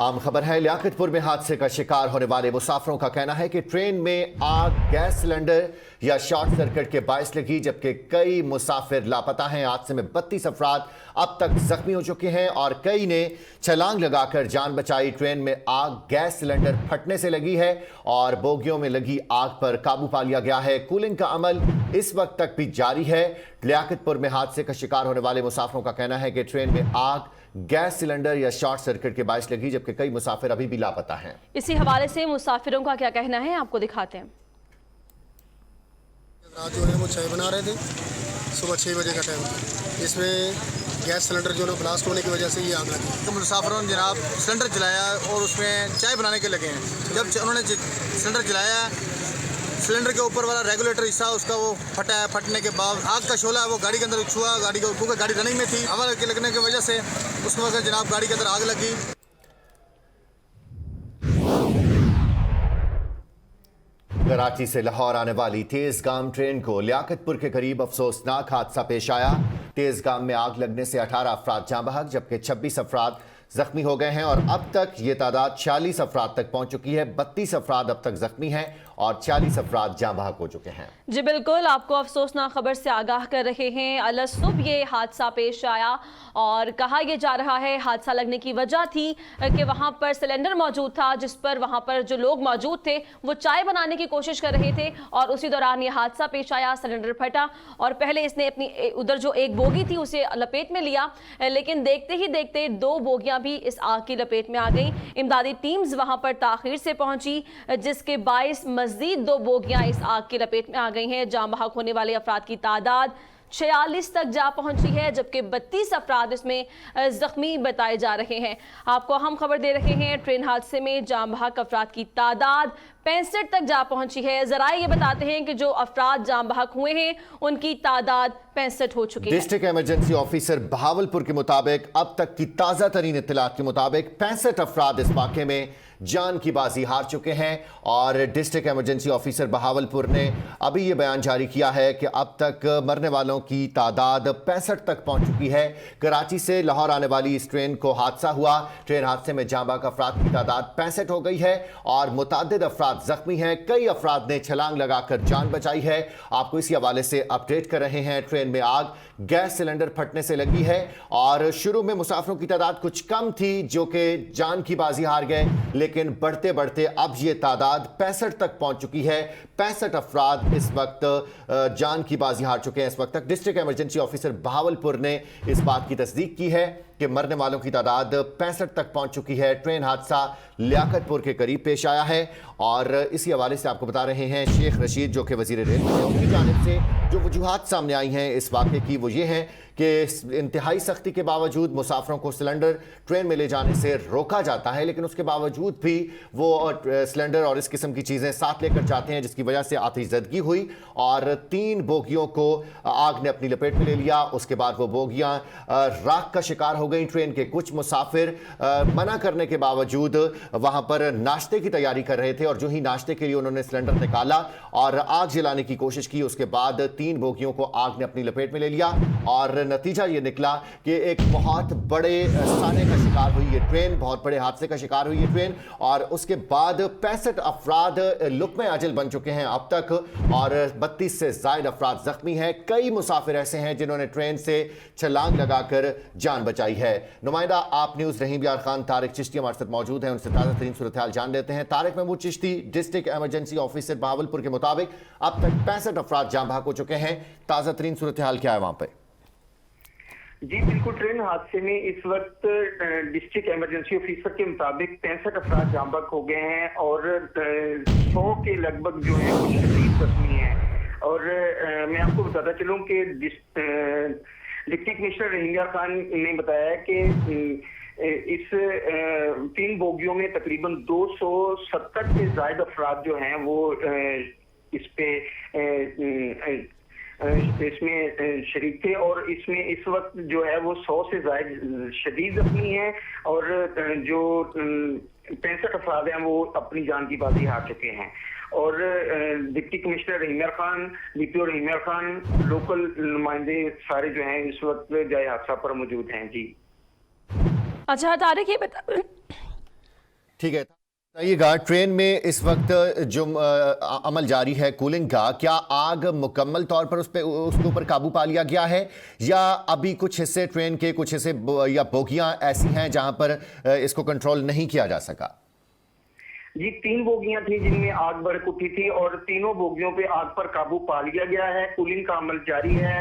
आम खबर है, लियाकतपुर में हादसे का शिकार होने वाले मुसाफिरों का कहना है कि ट्रेन में आग गैस सिलेंडर या शॉर्ट सर्किट के बायस लगी, जबकि कई मुसाफिर लापता हैं। हादसे में 32 अफराद अब तक जख्मी हो चुके हैं और कई ने छलांग लगाकर जान बचाई। ट्रेन में आग गैस सिलेंडर फटने से लगी है और बोगियों में लगी आग पर काबू पा लिया गया है। कूलिंग का अमल इस वक्त तक भी जारी है। लियाकतपुर में हादसे का शिकार होने वाले मुसाफिरों का कहना है कि ट्रेन में आग गैस सिलेंडर या शॉर्ट सर्किट के बायस लगी, जबकि कई मुसाफिर अभी भी लापता हैं। इसी हवाले से मुसाफिरों का क्या कहना है आपको दिखाते हैं। रात जो है वो चाय बना रहे थे, सुबह 6 बजे का टाइम। इसमें गैस सिलेंडर जो है ब्लास्ट होने की वजह से ये आग लगी। तो मुसाफिरों ने जनाब सिलेंडर जलाया और उसमें चाय बनाने के लगे हैं। जब उन्होंने सिलेंडर जलाया, सिलेंडर के ऊपर वाला रेगुलेटर हिस्सा उसका वो फटा है। फटने के बाद आग का शोला वो गाड़ी के अंदर छुआ, गाड़ी को क्योंकि गाड़ी रनिंग में थी, हवा के लगने की वजह से उसके वक्त जनाब गाड़ी के अंदर आग लगी। कराची से लाहौर आने वाली तेजगाम ट्रेन को लियाकतपुर के करीब अफसोसनाक हादसा पेश आया। तेजगाम में आग लगने से 18 अफराद जाँ बहक, जबकि 26 अफराद जख्मी हो गए हैं और अब तक ये तादाद 40 अफराद तक पहुंच चुकी है। 32 अफराद अब तक जख्मी हैं और 40 अफराद जाँ बहक हो चुके हैं। जी बिल्कुल, आपको अफसोसनाक खबर से आगाह कर रहे हैं। अलसुब ये हादसा पेश आया और कहा यह जा रहा है हादसा लगने की वजह थी कि वहां पर सिलेंडर मौजूद था, जिस पर वहां पर जो लोग मौजूद थे वो चाय बनाने की कोशिश कर रहे थे और उसी दौरान ये हादसा पेश आया। सिलेंडर फटा और पहले इसने अपनी उधर जो एक बोगी थी उसे लपेट में लिया, लेकिन देखते ही देखते 2 बोगियां भी इस आग की लपेट में आ गई। इमदादी टीम्स वहां पर ताखीर से पहुंची, जिसके बायस मजीद 2 बोगियां इस आग की लपेट में आ गई हैं। जाँ बहक होने वाले अफराद की तादाद 46 तक जा पहुंची है, जबकि 32 अफराद इसमें जख्मी बताए जा रहे हैं। आपको हम खबर दे रहे हैं, ट्रेन हादसे में जाँ बहक अफराद की तादाद 65 तक जा पहुंची है। जरा ये बताते हैं कि जो अफराद जाँ बहक हुए हैं उनकी तादाद 65 हो चुकी है। डिस्ट्रिक्ट इमरजेंसी ऑफिसर बहावलपुर के मुताबिक अब तक की ताज़ा तरीन इत्तलात के मुताबिक 65 अफराद इस वाक़े में जान की बाजी हार चुके हैं और डिस्ट्रिक्ट इमरजेंसी ऑफिसर बहावलपुर ने अभी ये बयान जारी किया है कि अब तक मरने वालों की तादाद 65 तक पहुंच चुकी है। कराची से लाहौर आने वाली इस ट्रेन को हादसा हुआ। ट्रेन हादसे में जाँ बहक अफराद की तादाद 65 हो गई है और मुतअद्दिद अफराद जख्मी हैं। कई अफराद ने छलांग लगाकर जान बचाई है। आपको इसी हवाले से अपडेट कर रहे हैं। ट्रेन में आग गैस सिलेंडर फटने से लगी है और शुरू में मुसाफिरों की तादाद कुछ कम थी जो कि जान की बाजी हार गए, लेकिन बढ़ते बढ़ते अब ये तादाद 65 तक पहुंच चुकी है। 65 अफराद इस वक्त जान की बाजी हार चुके हैं। इस वक्त तक डिस्ट्रिक्ट इमरजेंसी ऑफिसर बहावलपुर ने इस बात की तस्दीक की है कि मरने वालों की तादाद 65 तक पहुंच चुकी है। ट्रेन हादसा लियाकतपुर के करीब पेश आया है और इसी हवाले से आपको बता रहे हैं शेख रशीद जो कि वजीर रेलवे हैं, उनकी जानिब से जो वजूहात सामने आई हैं इस वाक़े की वो ये हैं कि इंतहाई सख्ती के बावजूद मुसाफिरों को सिलेंडर ट्रेन में ले जाने से रोका जाता है, लेकिन उसके बावजूद भी वो सिलेंडर और इस किस्म की चीज़ें साथ लेकर जाते हैं, जिसकी वजह से आतिशज़दगी हुई और 3 बोगियों को आग ने अपनी लपेट में ले लिया। उसके बाद वो बोगियां राख का शिकार हो गई। ट्रेन के कुछ मुसाफिर मना करने के बावजूद वहां पर नाश्ते की तैयारी कर रहे थे और जो ही नाश्ते के लिए उन्होंने सिलेंडर निकाला और आग जलाने की कोशिश की, उसके बाद 3 बोगियों को आग ने अपनी लपेट में ले लिया और नतीजा ये निकला कि एक बहुत बड़े साने का शिकार हुई ये ट्रेन, बहुत बड़े हादसे का शिकार हुई ये ट्रेन और उसके बाद 65 अफराद लुक़्मे अजल बन चुके हैं अब तक और 32 से ज़ायद अफराद जख्मी हैं। कई मुसाफिर ऐसे हैं जिन्होंने ट्रेन से छलांग लगाकर जान बचाई है। नुमाइंदा आप न्यूज़ रहीम यार खान तारिक चिश्ती हमारे साथ मौजूद हैं, उनसे ताज़ा तरीन सूरत हाल जान लेते हैं। Tariq Mahmood Chishti, district emergency officer Bahawalpur के मुताबिक अब तक 65 अफराद जान बहक हो चुके हैं। ताज़ा तरीन सूरत हाल क्या है वहाँ पर? जी बिल्कुल, ट्रेन हादसे में इस वक्त डिस्ट्रिक्ट इमरजेंसी ऑफिसर के मुताबिक 65 अफराद जाँ बहक हो गए हैं और 100 के लगभग जो है वो शदीद जख्मी हैं। और मैं आपको बताता चलूँ कि डिप्टी कमिश्नर रहीम यार खान ने बताया कि इस 3 बोगियों में तकरीबन 270 से ज्यादा अफराद जो हैं वो इसमें शरीक थे और इसमें इस वक्त जो है वो 100 से ज्यादा शदीद जख्मी हैं और जो 65 अफराद हैं वो अपनी जान की बाजी हार चुके हैं। और डिप्टी कमिश्नर रहीम यार खान, डीपीओ रहीम यार खान, लोकल नुमाइंदे सारे जो हैं इस वक्त जाए हादसा पर मौजूद हैं। जी अच्छा तारिक, ये बता ठीक है, बताइएगा ट्रेन में इस वक्त जो अमल जारी है कूलिंग का, क्या आग मुकम्मल तौर पर उसके ऊपर काबू पा लिया गया है या अभी कुछ हिस्से ट्रेन के, कुछ हिस्से या बोगियां ऐसी हैं जहां पर इसको कंट्रोल नहीं किया जा सका? जी 3 बोगियां थी जिनमें आग भड़क उठी थी और तीनों बोगियों पे आग पर काबू पा लिया गया है। कूलिंग का अमल जारी है।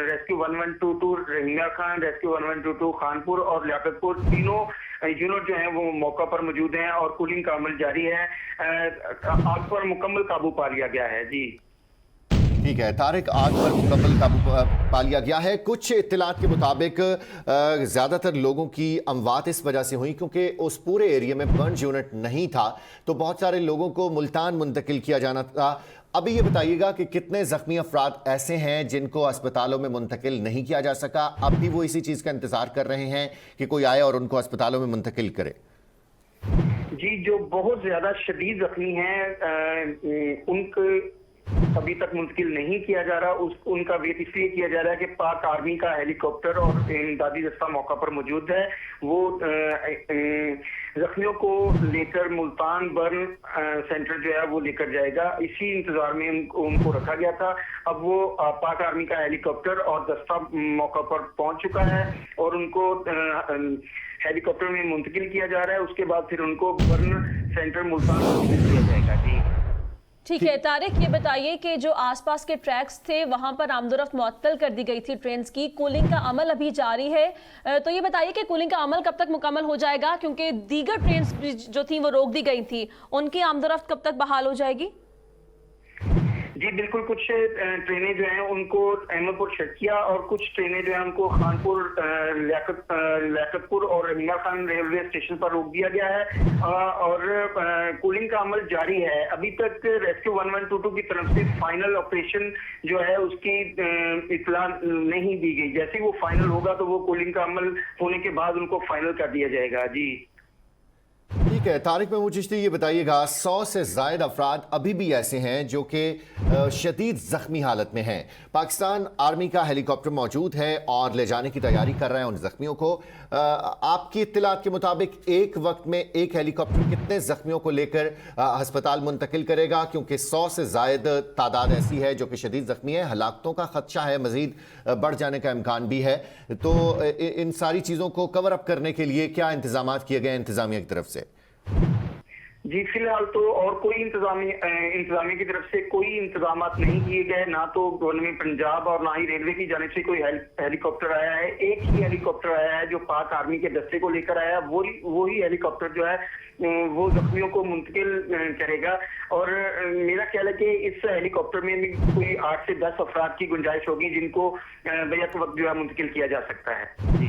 रेस्क्यू 1122 रहीम यार खान, रेस्क्यू 1122 खानपुर और लियाकतपुर, तीनों यूनिट जो है वो मौका पर मौजूद हैं और कूलिंग का अमल जारी है। आग पर मुकम्मल काबू पा लिया गया है। जी ठीक है तारिक, आग पर मुकम्मल काबू पा लिया गया है। कुछ इत्तलात के मुताबिक ज़्यादातर लोगों की अमवात इस वजह से हुई क्योंकि उस पूरे एरिया में बर्न यूनिट नहीं था, तो बहुत सारे लोगों को मुल्तान मुंतकिल किया जाना था। अभी ये बताइएगा कि कितने ज़ख्मी अफराद ऐसे हैं जिनको अस्पतालों में मुंतकिल नहीं किया जा सका? अब भी वो इसी चीज़ का इंतज़ार कर रहे हैं कि कोई आए और उनको अस्पतालों में मुंतकिल करे? जी जो बहुत ज्यादा शदीद जख्मी हैं उनको अभी तक मुंतकिल नहीं किया जा रहा। उनका वेट इसलिए किया जा रहा है कि पाक आर्मी का हेलीकॉप्टर और इमदादी दस्ता मौका पर मौजूद है। वो जख्मियों को लेकर मुल्तान बर्न सेंटर जो है वो लेकर जाएगा। इसी इंतजार में उनको रखा गया था। अब वो पाक आर्मी का हेलीकॉप्टर और दस्ता मौका पर पहुंच चुका है और उनको हेलीकॉप्टर में मुंतकिल किया जा रहा है। उसके बाद फिर उनको बर्न सेंटर मुल्तान मुंतकिल किया जाएगा। जी ठीक है तारिक, ये बताइए कि जो आसपास के ट्रैक्स थे वहां पर आमदोरफ्त मुअत्तल कर दी गई थी ट्रेन की, कूलिंग का अमल अभी जारी है, तो ये बताइए कि कूलिंग का अमल कब तक मुकम्मल हो जाएगा, क्योंकि दीगर ट्रेन जो थी वो रोक दी गई थी, उनकी आमदोरफ्त कब तक बहाल हो जाएगी? जी बिल्कुल, कुछ ट्रेनें जो हैं उनको अहमदपुर शर्किया और कुछ ट्रेनें जो हैं उनको खानपुर, लियाकतपुर और रहीम यार खान रेलवे स्टेशन पर रोक दिया गया है और कूलिंग का अमल जारी है। अभी तक रेस्क्यू 1122 की तरफ से फाइनल ऑपरेशन जो है उसकी इत्तला नहीं दी गई। जैसे ही वो फाइनल होगा तो वो कूलिंग का अमल होने के बाद उनको फाइनल कर दिया जाएगा। जी ठीक है तारिक महमूद चिश्ती, ये बताइएगा 100 से ज़ायद अफराद अभी भी ऐसे हैं जो कि शदीद ज़ख्मी हालत में हैं। पाकिस्तान आर्मी का हेलीकॉप्टर मौजूद है और ले जाने की तैयारी कर रहे हैं उन ज़ख्मियों को। आपकी इत्तलात के मुताबिक एक वक्त में एक हेलीकॉप्टर कितने ज़ख्मियों को लेकर हस्पताल मुंतकिल करेगा? क्योंकि 100 से ज़ायद तादाद ऐसी है जो कि शदीद ज़ख्मी है, हलाकतों का ख़दशा है, मज़ीद बढ़ जाने का इम्कान भी है। तो इन सारी चीज़ों को कवर अप करने के लिए क्या इंतजाम किए गए इंतज़ामिया की तरफ से? जी फिलहाल तो और कोई इंतजामिया की तरफ से कोई इंतजाम नहीं किए गए, ना तो गवर्नमेंट पंजाब और ना ही रेलवे की जानिब से कोई हेलीकॉप्टर आया है। एक ही हेलीकॉप्टर आया है जो पाक आर्मी के दस्ते को लेकर आया है। वही हेलीकॉप्टर जो है वो जख्मियों को मुंतकिल करेगा और मेरा ख्याल है कि इस हेलीकॉप्टर में भी कोई 8 से 10 अफराद की गुंजाइश होगी जिनको बैक वक्त जो है मुंतकिल किया जा सकता है। जी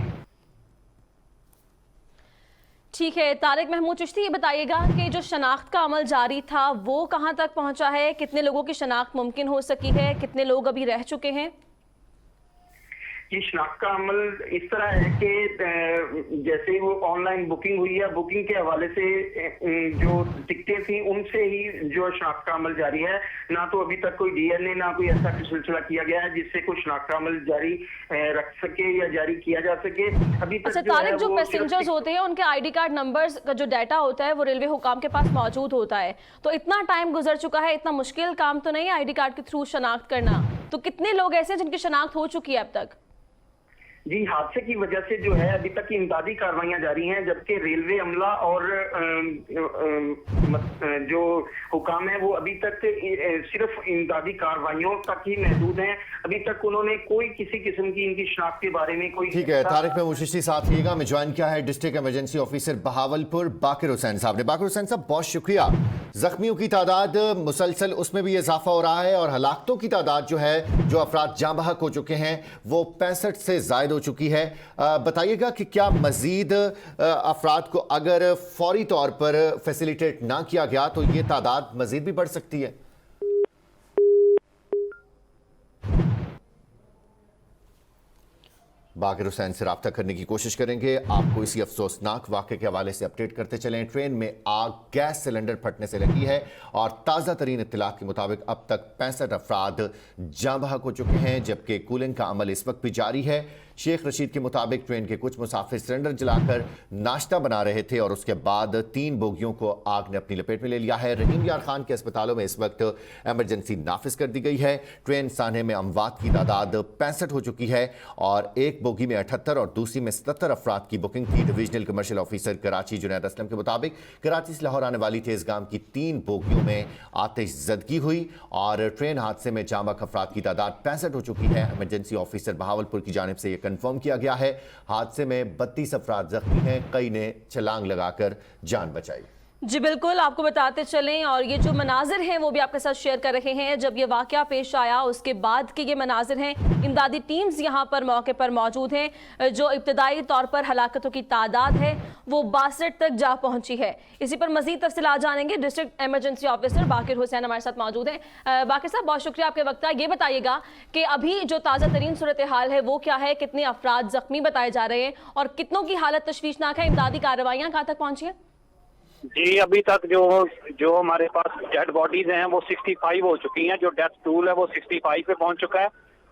ठीक है तारिक महमूद चिश्ती, ये बताइएगा कि जो शनाख्त का अमल जारी था वो कहां तक पहुंचा है? कितने लोगों की शनाख्त मुमकिन हो सकी है? कितने लोग अभी रह चुके हैं? ये शनाख्त का अमल इस तरह है कि जैसे वो ऑनलाइन बुकिंग हुई है, बुकिंग के हवाले से जो टिकटें थी उनसे ही जो शनाख्त का अमल जारी है। ना तो अभी तक कोई डीएनए ना कोई ऐसा सिलसिला किया गया है जिससे कोई शनाख्त का अमल जारी रख सके या जारी किया जा सके अभी तक। अच्छा तारिक, जो पैसेंजर्स होते हैं उनके आईडी कार्ड नंबर्स का जो डाटा होता है वो रेलवे हुकाम के पास मौजूद होता है, तो इतना टाइम गुजर चुका है, इतना मुश्किल काम तो नहीं है आईडी कार्ड के थ्रू शनाख्त करना, तो कितने लोग ऐसे हैं जिनकी शनाख्त हो चुकी है अब तक? जी हादसे की वजह से जो है अभी तक की इमदादी कार्रवाइयां जारी हैं, जबकि रेलवे अमला और जो हुकाम है वो अभी तक सिर्फ इमदादी कार्रवाइयों तक ही महदूद हैं। अभी तक उन्होंने कोई किसी किस्म की इनकी शनाख्त के बारे में कोई। ठीक है तारिक महमूद चिश्ती साथ रहिएगा। मैं ज्वाइन किया है डिस्ट्रिक्ट इमरजेंसी ऑफिसर बहावलपुर बाकिर हुसैन साहब ने। बाकिर हुसैन साहब बहुत शुक्रिया। जख्मियों की तादाद मुसलसल उसमें भी इजाफा हो रहा है और हलाकतों की तादाद जो है, जो अफराद जाँ बहक हो चुके हैं वो 65 से ज़ायद हो चुकी है। बताइएगा कि क्या मजीद अफराद को अगर फौरी तौर पर फैसिलिटेट ना किया गया तो ये तादाद मजीद भी बढ़ सकती है? बाकिर हुसैन से रब्ता करने की कोशिश करेंगे। आपको इसी अफसोसनाक वाक़े के हवाले से अपडेट करते चलें। ट्रेन में आग गैस सिलेंडर फटने से लगी है और ताज़ा तरीन इत्तलात के मुताबिक अब तक 65 अफराद जाँ बहक हो चुके हैं, जबकि कूलिंग का अमल इस वक्त भी जारी है। शेख रशीद के मुताबिक ट्रेन के कुछ मुसाफिर सिलेंडर जलाकर नाश्ता बना रहे थे और उसके बाद 3 बोगियों को आग ने अपनी लपेट में ले लिया है। रहीम यार खान के अस्पतालों में इस वक्त इमरजेंसी नाफिज कर दी गई है। ट्रेन साने में अमवात की तादाद 65 हो चुकी है और एक बोगी में 78 और दूसरी में 77 अफराद की बुकिंग थी। Divisional commercial officer Karachi Junaid Aslam के मुताबिक कराची से लाहौर आने वाली तेजगाम की 3 बोगियों में आतिशज़दगी हुई और ट्रेन हादसे में जाँ बहक अफराद की तादाद 65 हो चुकी है। इमरजेंसी ऑफिसर बहावलपुर की जानिब से यह कंफर्म किया गया है। हादसे में 32 अफराद जख्मी हैं, कई ने छलांग लगाकर जान बचाई। जी बिल्कुल, आपको बताते चलें और ये जो मनाजिर हैं वो भी आपके साथ शेयर कर रहे हैं। जब ये वाक़या पेश आया उसके बाद के ये मनाजिर हैं। इमदादी टीम्स यहाँ पर मौके पर मौजूद हैं। जो इब्तदाई तौर पर हलाकतों की तादाद है वो 62 तक जा पहुँची है। इसी पर मज़ीद तफसीलात जानेंगे। डिस्ट्रिक्ट एमरजेंसी ऑफिसर बाकिर हुसैन हमारे साथ मौजूद हैं। बाकिर साहब, बहुत शुक्रिया आपके वक्त। ये बताइएगा कि अभी जो ताज़ा तरीन सूरत हाल है वो क्या है, कितने अफराद ज़ख्मी बताए जा रहे हैं और कितनों की हालत तशवीशनाक है, इमदादी कार्रवाइयाँ कहाँ तक पहुँची हैं? जी, अभी तक जो हमारे पास डेड बॉडीज हैं वो 65 हो चुकी हैं। जो डेथ टूल है वो 65 पे पहुंच चुका है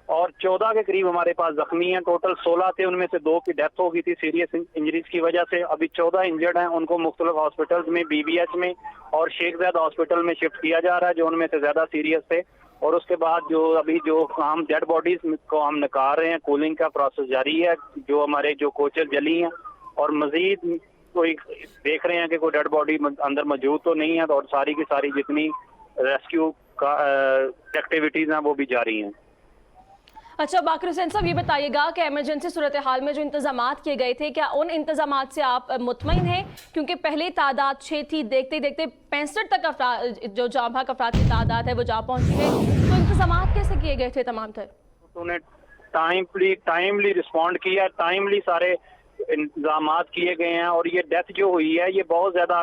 और 14 के करीब हमारे पास जख्मी हैं। टोटल 16 थे, उनमें से 2 की डेथ हो गई थी सीरियस इंजरीज की वजह से। अभी 14 इंजर्ड हैं, उनको मुख्तलिफ हॉस्पिटल्स में BBH में और शेख ज़ैद हॉस्पिटल में शिफ्ट किया जा रहा है, जो उनमें से ज्यादा सीरियस थे। और उसके बाद जो हम डेड बॉडीज को हम निकाल रहे हैं, कूलिंग का प्रोसेस जारी है। जो हमारे जो कोचेस जली हैं और मजीद कोई देख रहे हैं कि कोई डेड बॉडी अंदर मौजूद तो नहीं है, और सारी की सारी जितनी रेस्क्यू का एक्टिविटीज हैं वो भी जारी हैं। अच्छा बाकिर हुसैन साहब, ये बताइएगा कि इमरजेंसी सूरत हाल में जो इंतजामात किए गए थे, क्या उन इंतजामात से आप मुतमईन हैं? क्योंकि पहले तादाद 6 थी, देखते देखते 65 तक अफराद जो जाँ बहक अफराद की तादाद है वो जा पहुंची है। तो इंतजामात कैसे किए गए थे तमाम तर? उन्हें टाइमली रिस्पॉन्ड किया, टाइमली सारे इंतजामात किए गए हैं। और ये डेथ जो हुई है ये बहुत ज्यादा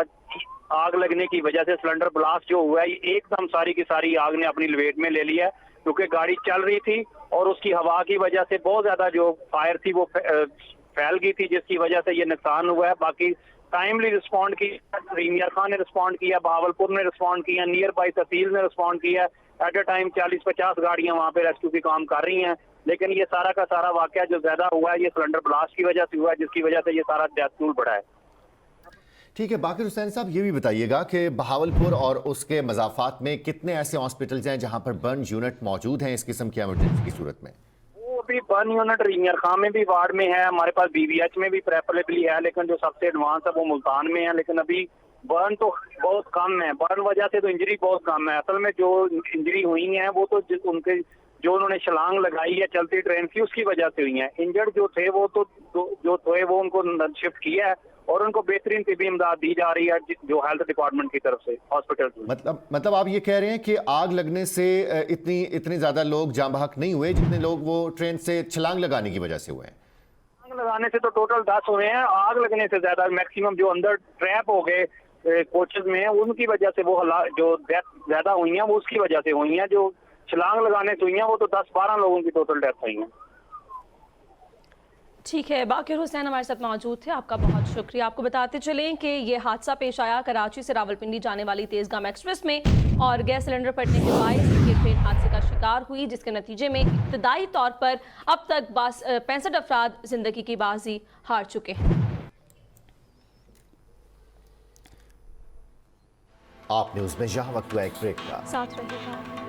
आग लगने की वजह से, सिलेंडर ब्लास्ट जो हुआ है ये एकदम सारी की सारी आग ने अपनी लपेट में ले लिया है, क्योंकि गाड़ी चल रही थी और उसकी हवा की वजह से बहुत ज्यादा जो फायर थी वो फैल गई थी, जिसकी वजह से ये नुकसान हुआ है। बाकी टाइमली रिस्पॉन्ड किया, रहीम यार खान ने रिस्पॉन्ड किया, बहावलपुर ने रिस्पॉन्ड किया, नियर बाई तहसील ने रिस्पॉन्ड किया। एट अ टाइम 40-50 गाड़ियां वहाँ पे रेस्क्यू की काम कर रही हैं। लेकिन ये सारा का सारा वाकया जो ज्यादा हुआ है ये सिलेंडर ब्लास्ट की वजह से हुआ है, जिसकी वजह से ये सारा डेथ टूल बढ़ा है। ठीक है बाकिर हुसैन साहब, ये भी बताइएगा कि बहावलपुर और उसके मज़ाफ़ात में कितने ऐसे हॉस्पिटल्स हैं जहां पर बर्न यूनिट मौजूद हैं इस किस्म की इमरजेंसी की सूरत में? वो भी बर्न यूनिट रहीम यार खान में भी वार्ड में है, हमारे पास BBH में भी प्रेफरेबली है, लेकिन जो सबसे एडवांस है वो मुल्तान में है। लेकिन अभी बर्न तो बहुत कम है, बर्न वजह से तो इंजरी बहुत कम है। असल में जो इंजरी हुई है वो तो उनके जो उन्होंने छलांग लगाई है चलती ट्रेन की उसकी वजह से हुई है। इंजर्ड जो थे वो वो उनको शिफ्ट किया है और उनको बेहतरीन तिबी इमदाद दी जा रही है जो हेल्थ डिपार्टमेंट की तरफ से हॉस्पिटल में। मतलब आप ये कह रहे हैं कि आग लगने से इतने ज्यादा लोग जाँ बहक नहीं हुए जितने लोग वो ट्रेन से छलांग लगाने की वजह से हुए हैं? छलांग लगाने से तो टोटल 10 हुए हैं, आग लगने से ज्यादा मैक्सिमम जो अंदर ट्रैप हो गए कोचेस में उनकी वजह से वो जो डेथ ज्यादा हुई है वो उसकी वजह से हुई है। जो छलांग लगाने से हुई है वो तो 10-12 लोगों की टोटल डेथ हुई है। ठीक है, बाकिर हुसैन हमारे साथ मौजूद थे, आपका बहुत शुक्रिया। आपको बताते चलें कि ये हादसा पेश आया कराची से रावलपिंडी जाने वाली तेजगाम एक्सप्रेस में और गैस सिलेंडर फटने के बायस ये ट्रेन हादसे का शिकार हुई, जिसके नतीजे में इब्तदाई तौर पर अब तक 65 अफराद जिंदगी की बाजी हार चुके हैं। आप न्यूज़ में जहां वक्त हुआ एक ब्रेक का साथ रहेगा।